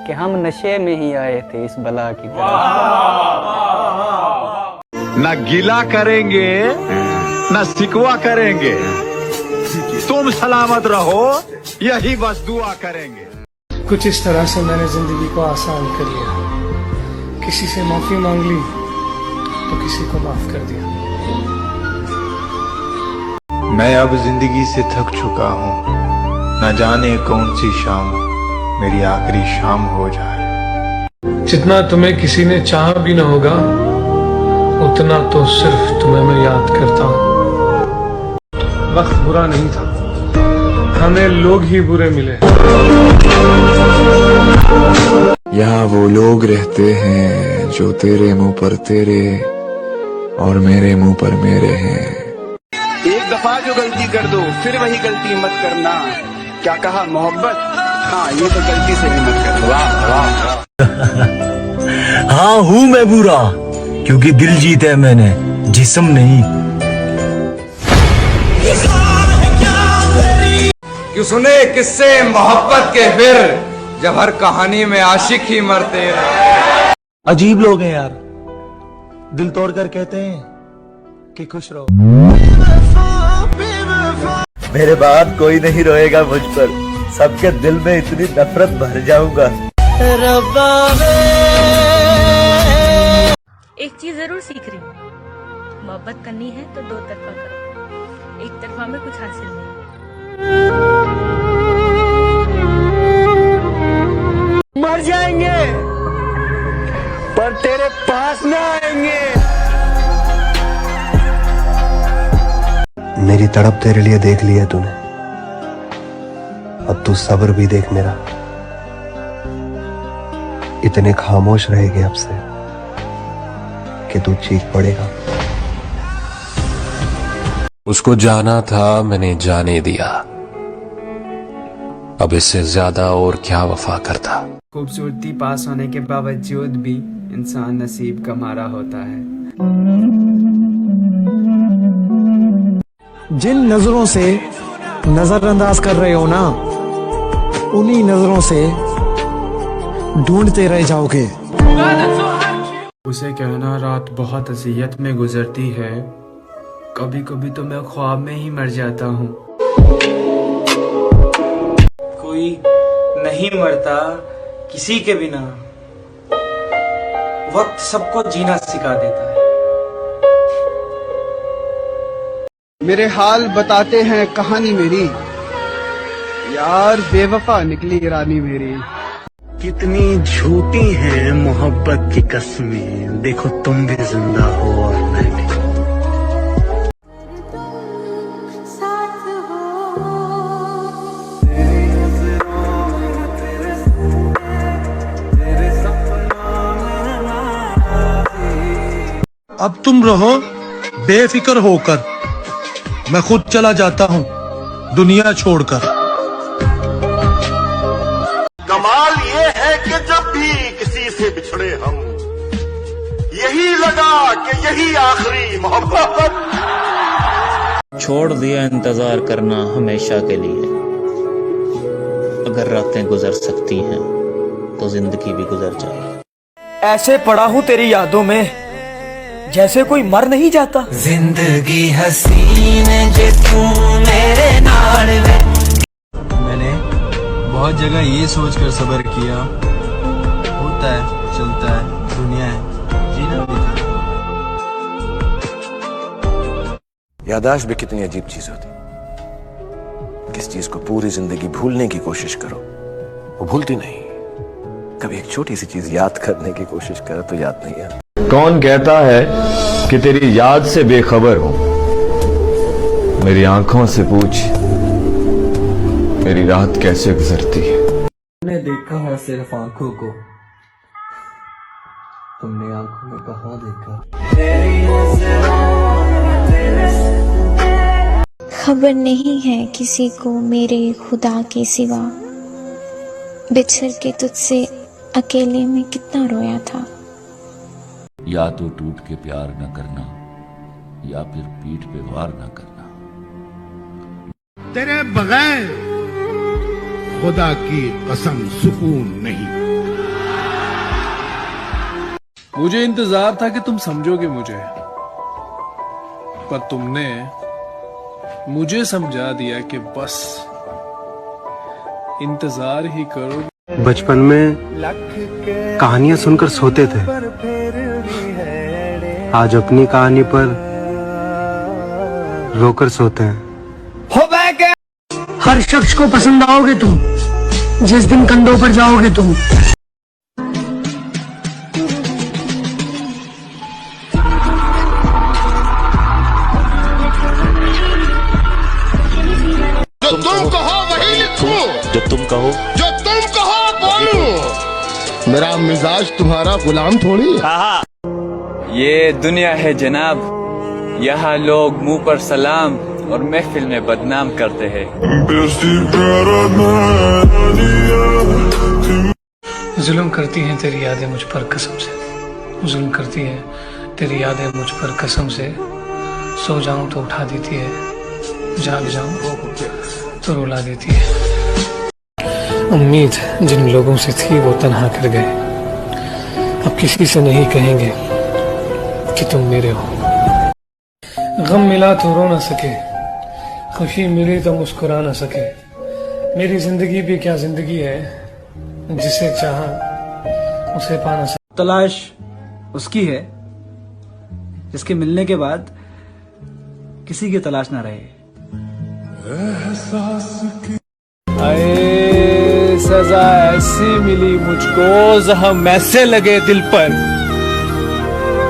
कि हम नशे में ही आए थे इस बला की तरफ। न गिला करेंगे न सिकवा करेंगे, तुम सलामत रहो यही बस दुआ करेंगे। कुछ इस तरह से मैंने जिंदगी को आसान कर लिया, किसी से माफी मांग ली तो किसी को माफ कर दिया। मैं अब जिंदगी से थक चुका हूँ, न जाने कौन सी शाम मेरी आखिरी शाम हो जाए। जितना तुम्हें किसी ने चाहा भी न होगा, उतना तो सिर्फ तुम्हें मैं याद करता हूँ। वक्त बुरा नहीं था, हमें लोग ही बुरे मिले। यहाँ वो लोग रहते हैं जो तेरे मुंह पर तेरे और मेरे मुंह पर मेरे हैं। एक दफा जो गलती कर दो फिर वही गलती मत करना, क्या कहा मोहब्बत, हाँ ये तो गलती से भी मत करना। हाँ हूँ मैं बुरा, क्योंकि दिल जीता है मैंने, जिस्म नहीं। क्यों सुने किस्से मोहब्बत के फिर, जब हर कहानी में आशिक ही मरते हैं। अजीब लोग हैं यार, दिल तोड़कर कहते हैं कि खुश रहो। मेरे बाद कोई नहीं रोएगा मुझ पर, सबके दिल में इतनी नफरत भर जाऊंगा। एक चीज जरूर सीख रही हूँ, मोहब्बत करनी है तो दो तरफा करो, एक तरफा में कुछ हासिल नहीं। मर जाएंगे पर तेरे पास ना आएंगे। मेरी तड़प तेरे लिए देख ली है तूने, अब तू सब्र भी देख मेरा। इतने खामोश रहेंगे अब से के तू चीख पड़ेगा। उसको जाना था, मैंने जाने दिया। अब इससे ज्यादा और क्या वफा करता। खूबसूरती पास होने के बावजूद भी इंसान नसीब का मारा होता है। जिन नजरों से नजरअंदाज कर रहे हो ना, उन्हीं नजरों से ढूंढते रह जाओगे। उसे कहना रात बहुत अज़ियत में गुजरती है, कभी कभी तो मैं ख्वाब में ही मर जाता हूँ। कोई नहीं मरता किसी के बिना, वक्त सबको जीना सिखा देता है। मेरे हाल बताते हैं कहानी मेरी, यार बेवफा निकली रानी मेरी। कितनी झूठी है मोहब्बत की कस्में, देखो तुम भी जिंदा हो और मैं भी। अब तुम रहो बेफिक्र होकर, मैं खुद चला जाता हूँ दुनिया छोड़कर। कमाल ये है कि जब भी किसी से बिछड़े हम, यही लगा कि यही आखिरी मोहब्बत। छोड़ दिया इंतजार करना हमेशा के लिए, अगर रातें गुजर सकती हैं तो जिंदगी भी गुजर जाए। ऐसे पड़ा हूँ तेरी यादों में जैसे कोई मर नहीं जाता। जिंदगी हसीन जे तू मेरे नाल में। मैंने बहुत जगह ये सोचकर सब्र किया, होता है चलता है, दुनिया है, जीना भी था। याददाश्त भी कितनी अजीब चीज होती। किस चीज को पूरी जिंदगी भूलने की कोशिश करो, वो भूलती नहीं। कभी एक छोटी सी चीज याद करने की कोशिश करो तो याद नहीं है। कौन कहता है कि तेरी याद से बेखबर हूं? मेरी आंखों से पूछ, मेरी रात कैसे गुजरती है। मैंने देखा है सिर्फ आंखों को, तुमने आंखों में कहाँ देखा? खबर नहीं है किसी को मेरे खुदा के सिवा, बिछड़ के तुझसे अकेले में कितना रोया था। या तो टूट के प्यार न करना, या फिर पीठ पे वार न करना। तेरे बगैर खुदा की कसम सुकून नहीं। मुझे इंतजार था कि तुम समझोगे मुझे, पर तुमने मुझे समझा दिया कि बस इंतजार ही करो। बचपन में कहानियां सुनकर सोते थे, आज अपनी कहानी पर रोकर सोते हैं। हर शख्स को पसंद आओगे तुम जिस दिन कंधों पर जाओगे तुम। जो तुम कहो वही लिखूं, जो तुम कहो बोलूं। मेरा मिजाज तुम्हारा गुलाम थोड़ी। ये दुनिया है जनाब, यहाँ लोग मुंह पर सलाम और महफिल में बदनाम करते हैं। जुल्म करती हैं तेरी यादें मुझ पर कसम से, जुल्म करती हैं तेरी यादें मुझ पर कसम से। सो जाऊं तो उठा देती है, जाग जाऊं तो रुला देती है। उम्मीद जिन लोगों से थी वो तन्हा कर गए, अब किसी से नहीं कहेंगे कि तुम मेरे हो। गम मिला तो रो न सके, खुशी मिली तो मुस्कुरा न सके। मेरी जिंदगी भी क्या जिंदगी है, जिसे चाहा उसे पा न सके। तलाश उसकी है जिसके मिलने के बाद किसी की तलाश ना रहे। सजा ऐसी मिली मुझको, जख्म ऐसे लगे दिल पर,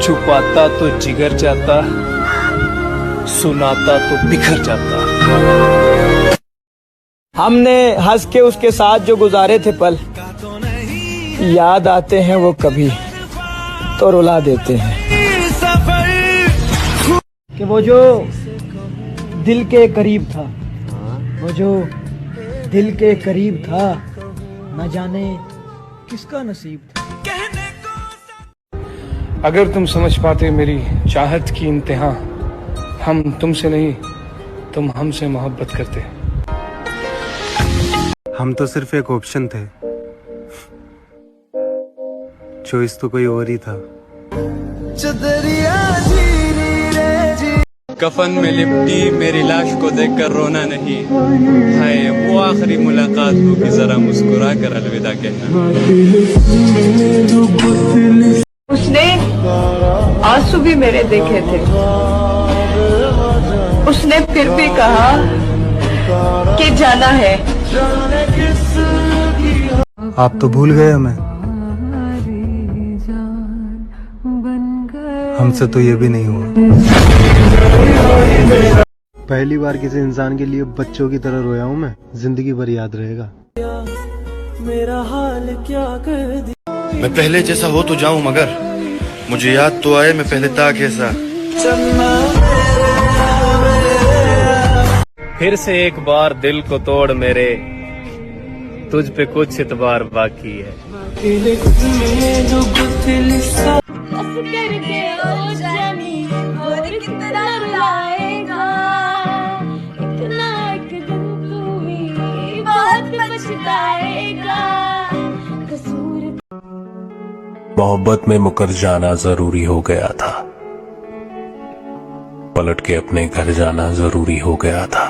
छुपाता तो जिगर जाता, सुनाता तो बिखर जाता। हमने हंस के उसके साथ जो गुजारे थे पल, याद आते हैं वो कभी तो रुला देते हैं। कि वो जो दिल के करीब था, वो जो दिल के करीब था, न जाने किसका नसीब था। अगर तुम समझ पाते मेरी चाहत की इंतहा, हम तुमसे नहीं तुम हमसे मोहब्बत करते। हम तो सिर्फ एक ऑप्शन थे, चॉइस तो कोई और ही था। कफन में लिपटी मेरी लाश को देखकर रोना नहीं, हाय वो आखिरी मुलाकात हो कि जरा मुस्कुरा कर अलविदा कहना। उसने आंसू भी मेरे देखे थे, उसने फिर भी कहा कि जाना है। आप तो भूल गए हमें, हमसे तो ये भी नहीं हुआ। पहली बार किसी इंसान के लिए बच्चों की तरह रोया हूँ मैं, जिंदगी भर याद रहेगा। मेरा हाल क्या कर दिया। मैं पहले जैसा हो तो जाऊं, मगर मुझे याद तो आए मैं पहले था कैसा। फिर से एक बार दिल को तोड़ मेरे, तुझ पे कुछ इतबार बाकी है। मोहब्बत में मुकर जाना जरूरी हो गया था, पलट के अपने घर जाना जरूरी हो गया था।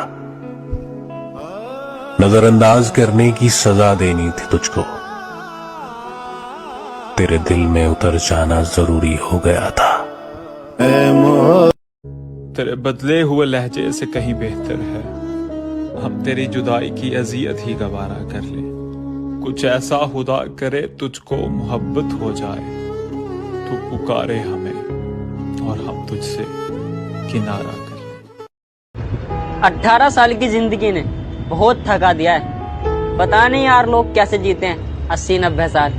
नजरअंदाज करने की सजा देनी थी तुझको, तेरे दिल में उतर जाना जरूरी हो गया था। तेरे बदले हुए लहजे से कहीं बेहतर है हम तेरी जुदाई की अजियत ही गवारा कर ले। कुछ ऐसा खुदा करे तुझको मोहब्बत हो जाए, तू पुकारे हमें और हम तुझसे किनारा कर ले। 18 साल की जिंदगी ने बहुत थका दिया है, पता नहीं यार लोग कैसे जीते हैं 80-90 साल।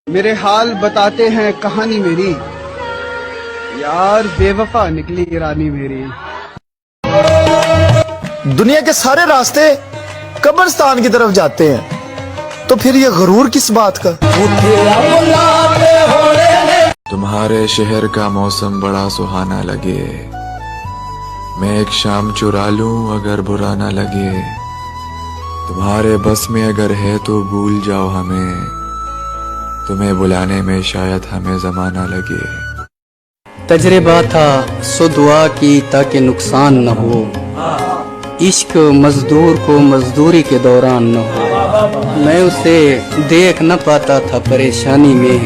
मेरे हाल बताते हैं कहानी मेरी, यार बेवफा निकली रानी मेरी। दुनिया के सारे रास्ते कब्रिस्तान की तरफ जाते हैं, तो फिर ये गरूर किस बात का। तुम्हारे शहर का मौसम बड़ा सुहाना लगे, मैं एक शाम चुरा लूं अगर बुरा ना लगे। तुम्हारे बस में अगर है तो भूल जाओ हमें, तुम्हें बुलाने में शायद हमें जमाना लगे। तजर्बा था सो दुआ की ताकि नुकसान न हो, इश्क मजदूर को मजदूरी के दौरान न हो। मैं उसे देख न पाता था परेशानी में,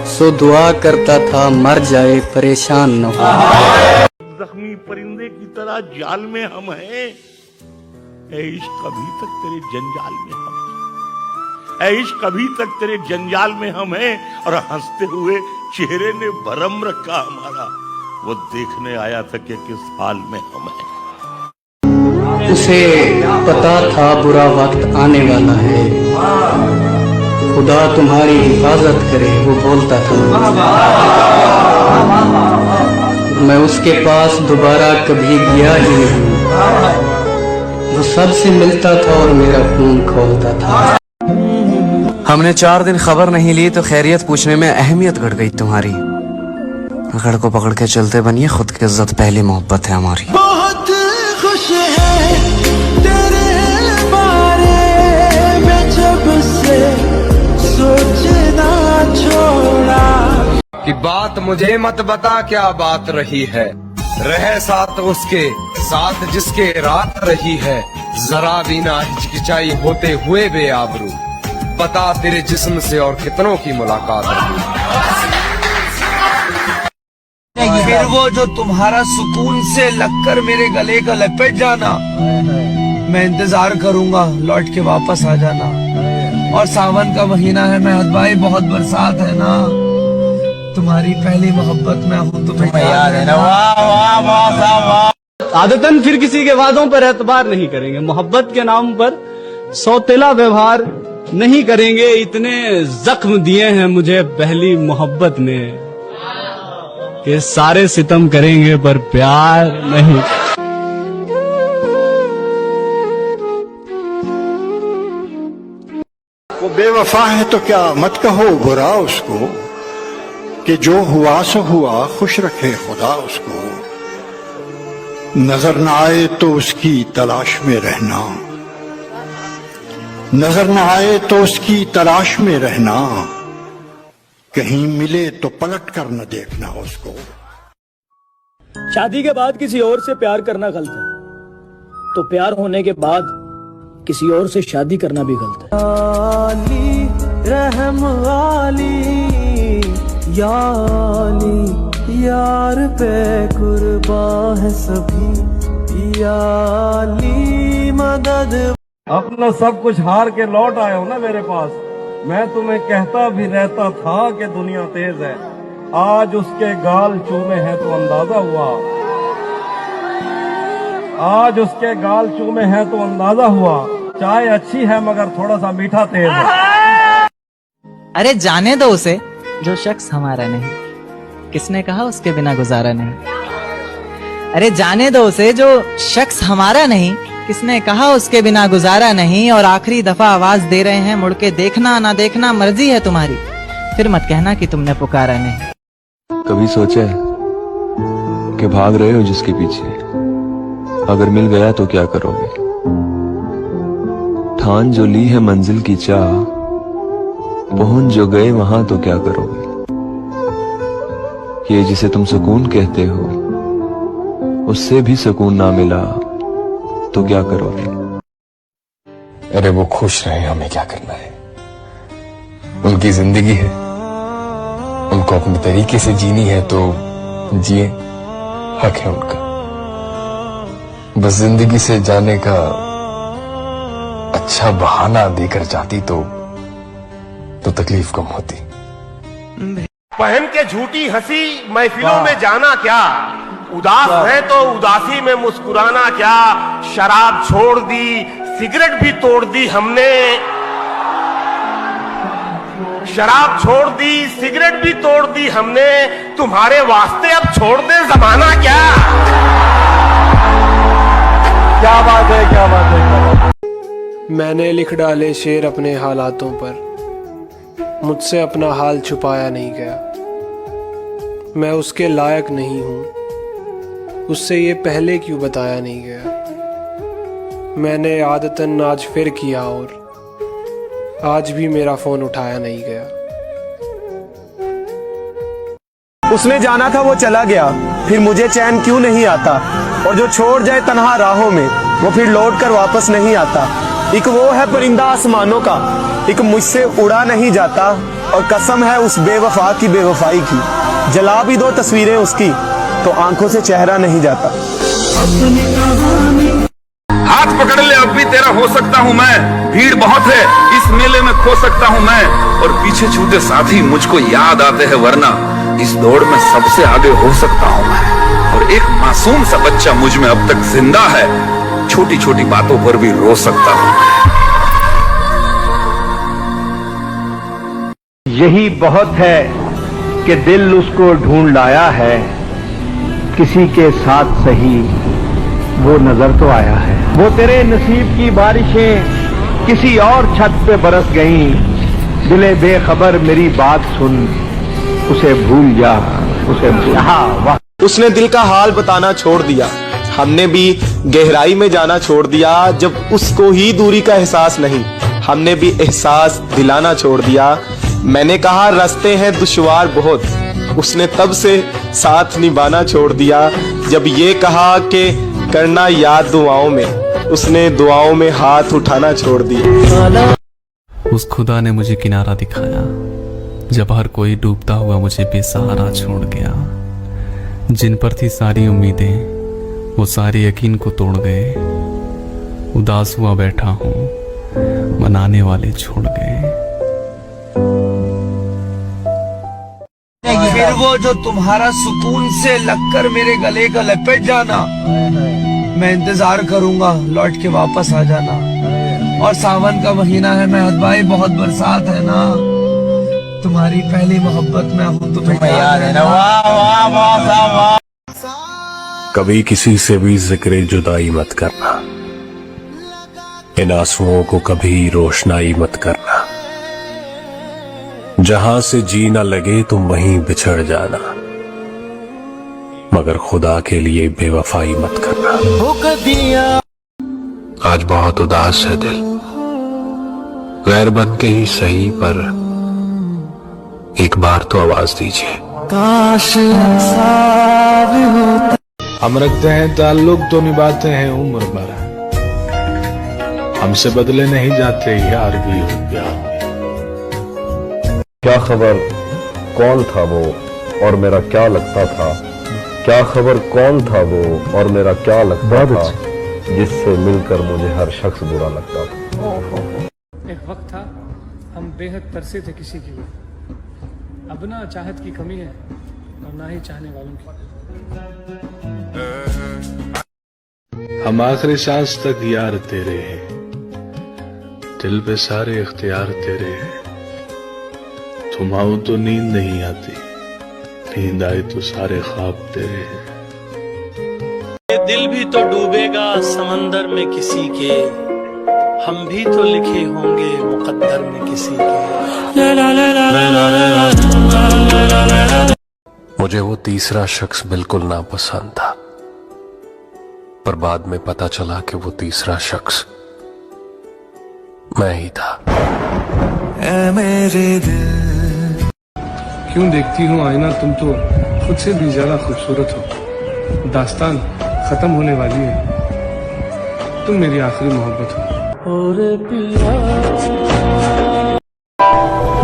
सो दुआ करता था मर जाए परेशान न हो। जख्मी परिंदे की तरह जाल में हम हैं, ऐ इश्क अभी तक तेरे जंजाल में हम हैं। ऐ इश्क अभी तक तेरे जंजाल में हम हैं, और हंसते हुए चेहरे ने भरम रखा हमारा, वो देखने आया था कि किस हाल में हम हैं। उसे पता था बुरा वक्त आने वाला है, खुदा तुम्हारी हिफाजत करे वो बोलता था। मैं उसके पास दोबारा कभी गया ही नहीं, वो सबसे मिलता था और मेरा खून खोलता था। हमने 4 दिन खबर नहीं ली तो खैरियत पूछने में अहमियत घट गई तुम्हारी। पकड़ को पकड़ के चलते बनिए, खुद की इज्जत पहली मोहब्बत है हमारी। बहुत खुश है तेरे बारे में जब से सोचना छोड़ा। कि बात मुझे मत बता क्या बात रही है, रहे साथ उसके साथ जिसके रात रही है। जरा भी ना हिचकिचाई होते हुए बेआबरू, बता तेरे जिस्म से और कितनों की मुलाकात रही। फिर वो जो तुम्हारा सुकून से लगकर मेरे गले का लपेट जाना, मैं इंतजार करूंगा लौट के वापस आ जाना। और सावन का महीना है मेहद भाई, बहुत बरसात है ना, तुम्हारी पहली मोहब्बत में हूँ, तुम्हें याद है ना। वाह वाह वाह वाह। आदतन फिर किसी के वादों पर एतबार नहीं करेंगे, मोहब्बत के नाम पर सौतेला व्यवहार नहीं करेंगे इतने जख्म दिए हैं मुझे पहली मोहब्बत ने कि सारे सितम करेंगे पर प्यार नहीं। वो बेवफा है तो क्या मत कहो बुरा उसको, कि जो हुआ सो हुआ, खुश रखे खुदा उसको। नजर न आए तो उसकी तलाश में रहना, नजर न आए तो उसकी तलाश में रहना, कहीं मिले तो पलट कर न देखना उसको। शादी के बाद किसी और से प्यार करना गलत है, तो प्यार होने के बाद किसी और से शादी करना भी गलत है। रहम वाली यार पे कुर्बान है सभी, याली मदद। अपना सब कुछ हार के लौट आए हो ना मेरे पास। मैं तुम्हें कहता भी रहता था कि दुनिया तेज है, आज उसके गाल चूमे हैं तो अंदाजा हुआ, आज उसके गाल चूमे हैं तो अंदाजा हुआ। चाय अच्छी है मगर थोड़ा सा मीठा तेज है। अरे जाने दो उसे जो शख्स हमारा नहीं, किसने कहा उसके बिना गुजारा नहीं। अरे जाने दो उसे जो शख्स हमारा नहीं, किसने कहा उसके बिना गुजारा नहीं। और आखिरी दफा आवाज दे रहे हैं, मुड़ के देखना ना देखना मर्जी है तुम्हारी, फिर मत कहना कि तुमने पुकारा नहीं। कभी सोचा है कि भाग रहे हो जिसके पीछे, अगर मिल गया तो क्या करोगे? ठान जो ली है मंजिल की चाह, पहुंच जो गए वहां तो क्या करोगे? ये जिसे तुम सुकून कहते हो, उससे भी सुकून ना मिला तो क्या करोगे? अरे वो खुश रहे, हमें क्या करना है? उनकी जिंदगी है, उनको अपने तरीके से जीनी है तो जिए, हक है उनका। बस जिंदगी से जाने का अच्छा बहाना देकर जाती तो तकलीफ कम होती। पहन के झूठी हंसी महफिलों में जाना क्या, उदास है तो उदासी में मुस्कुराना क्या। शराब छोड़ दी, सिगरेट भी तोड़ दी हमने, शराब छोड़ दी, सिगरेट भी तोड़ दी हमने, तुम्हारे वास्ते अब छोड़ दे जमाना क्या। क्या बात है, क्या बात है, क्या बात है। मैंने लिख डाले शेर अपने हालातों पर, मुझसे अपना हाल छुपाया नहीं गया। मैं उसके लायक नहीं हूं, उससे ये पहले क्यों बताया नहीं गया। मैंने आदतन आज फिर किया और आज भी मेरा फोन उठाया नहीं गया। उसने जाना था वो चला गया, फिर मुझे चैन क्यों नहीं आता। और जो छोड़ जाए तन्हा राहों में, वो फिर लौट कर वापस नहीं आता। एक वो है परिंदा आसमानों का, एक मुझसे उड़ा नहीं जाता। और कसम है उस बेवफा की बेवफाई की, जला भी दो तस्वीरें उसकी तो आंखों से चेहरा नहीं जाता। हाथ पकड़ ले, अब भी तेरा हो सकता हूँ मैं। भीड़ बहुत है, इस मेले में खो सकता हूँ मैं। और पीछे छूटे साथी मुझको याद आते हैं, वरना इस दौड़ में सबसे आगे हो सकता हूँ मैं। और एक मासूम सा बच्चा मुझ में अब तक जिंदा है, छोटी छोटी बातों पर भी रो सकता हूँ। यही बहुत है कि दिल उसको ढूंढ लाया है, किसी के साथ सही वो नजर तो आया है। वो तेरे नसीब की बारिशें किसी और छत पे बरस गईं, दिले बेखबर मेरी बात सुन, उसे भूल जा, उसे भूल। वाह। उसने दिल का हाल बताना छोड़ दिया, हमने भी गहराई में जाना छोड़ दिया। जब उसको ही दूरी का एहसास नहीं, हमने भी एहसास दिलाना छोड़ दिया। मैंने कहा रास्ते हैं दुश्वार बहुत, उसने तब से साथ निभाना छोड़ दिया। जब ये कहा कि करना याद दुआओं में, उसने दुआओं में हाथ उठाना छोड़ दिया। उस खुदा ने मुझे किनारा दिखाया, जब हर कोई डूबता हुआ मुझे बेसहारा छोड़ गया। जिन पर थी सारी उम्मीदें वो सारे यकीन को तोड़ गए। उदास हुआ बैठा हूँ, मनाने वाले छोड़ गए। फिर वो जो तुम्हारा सुकून से लगकर मेरे गले का लपेट जाना, मैं इंतजार करूंगा लौट के वापस आ जाना। और सावन का महीना है मेहद भाई, बहुत बरसात है ना। तुम्हारी पहली मोहब्बत में हूँ, तुम्हें याद है ना। वाह वाह वाह वाह। कभी किसी से भी जिक्र जुदाई मत करना, इन आंसुओं को कभी रोशनाई मत करना। जहां से जी न लगे तुम वहीं बिछड़ जाना, मगर खुदा के लिए बेवफाई मत करना। आज बहुत उदास है दिल, गैर बन के ही सही, पर एक बार तो आवाज दीजिए। काश हम रखते हैं ताल्लुक तो निभाते हैं उम्र भर, हमसे बदले नहीं जाते यार भी हो प्यार में। क्या खबर कौन था वो और मेरा क्या लगता था, क्या खबर कौन था वो और मेरा क्या लगता था, जिससे मिलकर मुझे हर शख्स बुरा लगता था। एक वक्त था हम बेहद तरसे थे किसी के लिए, अब ना चाहत की कमी है और ना ही चाहने वालों की। हम आखिरी सांस तक यार तेरे हैं, दिल पे सारे इख्तियार तेरे हैं। तुम आओ तो नींद नहीं आती, नींद आए तो सारे ख्वाब तेरे हैं। ये दिल भी तो डूबेगा समंदर में किसी के, हम भी तो लिखे होंगे मुकद्दर में किसी के। मुझे वो तीसरा शख्स बिल्कुल नापसंद था, पर बाद में पता चला कि वो तीसरा शख्स मैं ही था। मेरे दिल क्यों देखती हूँ आईना, तुम तो खुद से भी ज्यादा खूबसूरत हो। दास्तान खत्म होने वाली है, तुम मेरी आखिरी मोहब्बत हो।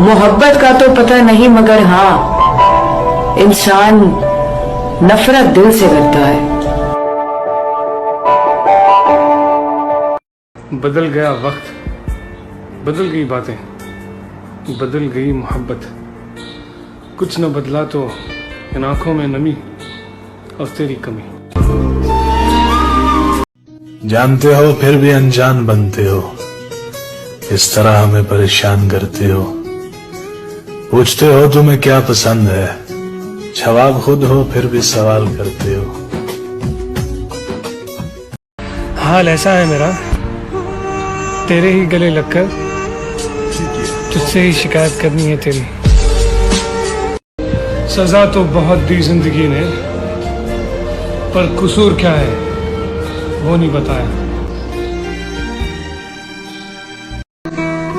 मोहब्बत का तो पता नहीं, मगर हाँ इंसान नफरत दिल से करता है। बदल गया वक्त, बदल गई बातें, बदल गई मोहब्बत। कुछ न बदला तो इन आंखों में नमी और तेरी कमी। जानते हो फिर भी अनजान बनते हो, इस तरह हमें परेशान करते हो। पूछते हो तुम्हें क्या पसंद है, जवाब खुद हो फिर भी सवाल करते हो। हाल ऐसा है मेरा, तेरे ही गले लगकर तुझसे ही शिकायत करनी है तेरी। सजा तो बहुत दी जिंदगी ने, पर कसूर क्या है वो नहीं बताया।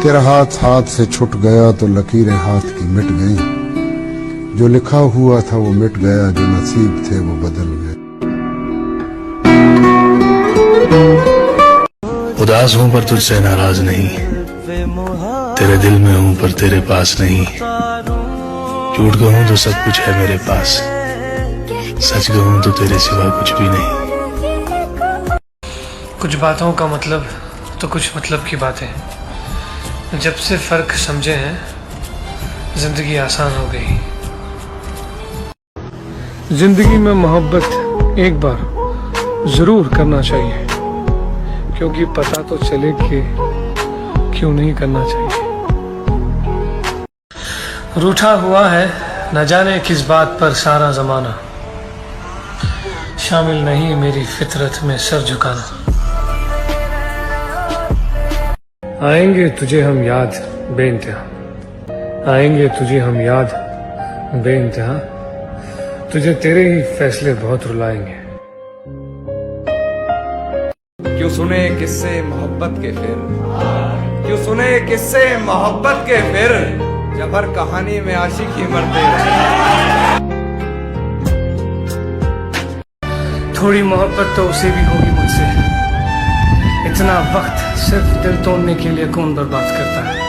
तेरा हाथ हाथ से छूट गया तो लकीरें हाथ की मिट गई, जो लिखा हुआ था वो मिट गया, जो नसीब थे वो बदल गए। उदास हूं पर तुझसे नाराज नहीं, तेरे दिल में हूं पर तेरे पास नहीं। झूठ कहूं तो सब कुछ है मेरे पास, सच कहूं तो तेरे सिवा कुछ भी नहीं। कुछ बातों का मतलब तो कुछ मतलब की बातें, जब से फर्क समझे हैं जिंदगी आसान हो गई। जिंदगी में मोहब्बत एक बार जरूर करना चाहिए, क्योंकि पता तो चले कि क्यों नहीं करना चाहिए। रूठा हुआ है न जाने किस बात पर सारा जमाना, शामिल नहीं मेरी फितरत में सर झुकाना। आएंगे तुझे हम याद बेइंतहा, आएंगे तुझे हम याद बेइंतहा, तुझे तेरे ही फैसले बहुत रुलाएंगे। क्यों सुने किस्से मोहब्बत के फिर, क्यों सुने किस्से मोहब्बत के फिर, जब हर कहानी में आशिकी मरते रहे। थोड़ी मोहब्बत तो उसे भी होगी मुझसे, इतना वक्त सिर्फ दिल तोड़ने के लिए कौन बर्बाद करता है।